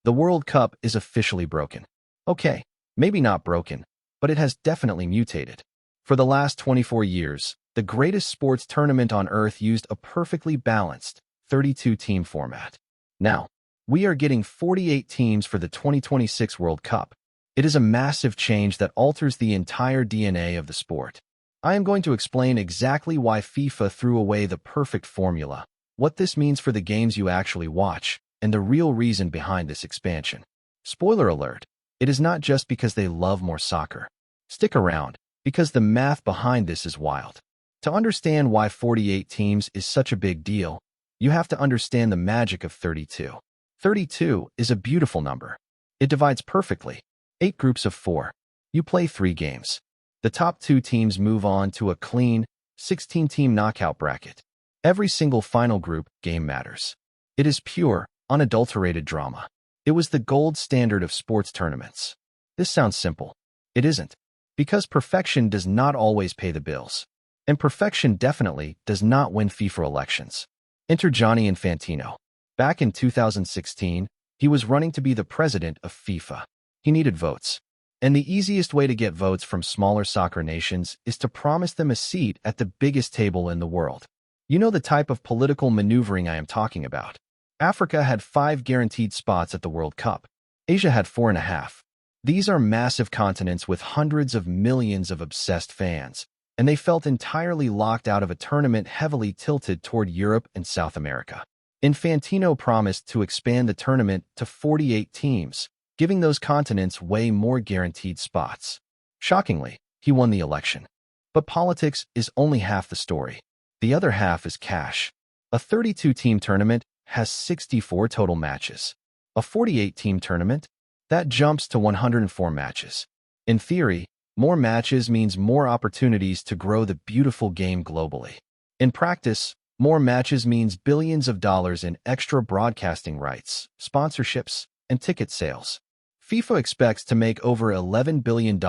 The World Cup is officially broken. Okay, maybe not broken, but it has definitely mutated. For the last 24 years, the greatest sports tournament on Earth used a perfectly balanced 32-team format. Now, we are getting 48 teams for the 2026 World Cup. It is a massive change that alters the entire DNA of the sport. I am going to explain exactly why FIFA threw away the perfect formula, what this means for the games you actually watch, and the real reason behind this expansion. Spoiler alert, it is not just because they love more soccer. Stick around, because the math behind this is wild. To understand why 48 teams is such a big deal, you have to understand the magic of 32. 32 is a beautiful number. It divides perfectly. 8 groups of 4. You play 3 games. The top 2 teams move on to a clean 16-team knockout bracket. Every single final group game matters. It is pure, unadulterated drama. It was the gold standard of sports tournaments. This sounds simple. It isn't. Because perfection does not always pay the bills. And perfection definitely does not win FIFA elections. Enter Gianni Infantino. Back in 2016, he was running to be the president of FIFA. He needed votes. And the easiest way to get votes from smaller soccer nations is to promise them a seat at the biggest table in the world. You know the type of political maneuvering I am talking about. Africa had 5 guaranteed spots at the World Cup. Asia had 4.5. These are massive continents with hundreds of millions of obsessed fans, and they felt entirely locked out of a tournament heavily tilted toward Europe and South America. Infantino promised to expand the tournament to 48 teams, giving those continents way more guaranteed spots. Shockingly, he won the election. But politics is only half the story. The other half is cash. A 32-team tournament has 64 total matches. A 48-team tournament? That jumps to 104 matches. In theory, more matches means more opportunities to grow the beautiful game globally. In practice, more matches means billions of dollars in extra broadcasting rights, sponsorships, and ticket sales. FIFA expects to make over $11 billion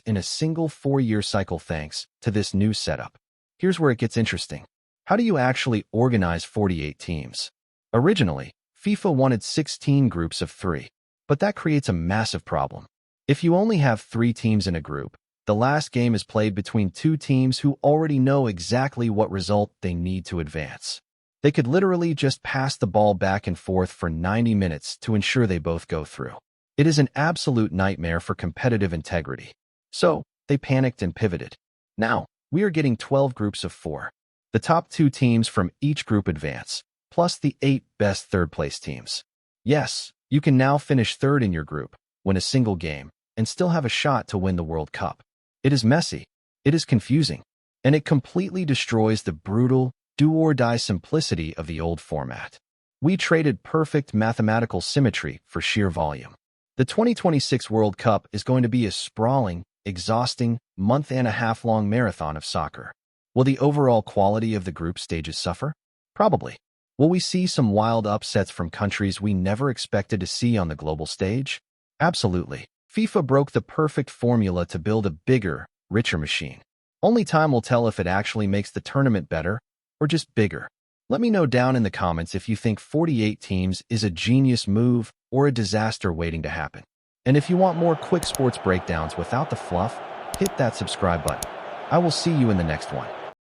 in a single 4-year cycle thanks to this new setup. Here's where it gets interesting. How do you actually organize 48 teams? Originally, FIFA wanted 16 groups of 3, but that creates a massive problem. If you only have 3 teams in a group, the last game is played between 2 teams who already know exactly what result they need to advance. They could literally just pass the ball back and forth for 90 minutes to ensure they both go through. It is an absolute nightmare for competitive integrity. So, they panicked and pivoted. Now, we are getting 12 groups of 4. The top 2 teams from each group advance, plus the 8 best third-place teams. Yes, you can now finish third in your group, win a single game, and still have a shot to win the World Cup. It is messy, it is confusing, and it completely destroys the brutal, do-or-die simplicity of the old format. We traded perfect mathematical symmetry for sheer volume. The 2026 World Cup is going to be a sprawling, exhausting, month-and-a-half-long marathon of soccer. Will the overall quality of the group stages suffer? Probably. Will we see some wild upsets from countries we never expected to see on the global stage? Absolutely. FIFA broke the perfect formula to build a bigger, richer machine. Only time will tell if it actually makes the tournament better or just bigger. Let me know down in the comments if you think 48 teams is a genius move or a disaster waiting to happen. And if you want more quick sports breakdowns without the fluff, hit that subscribe button. I will see you in the next one.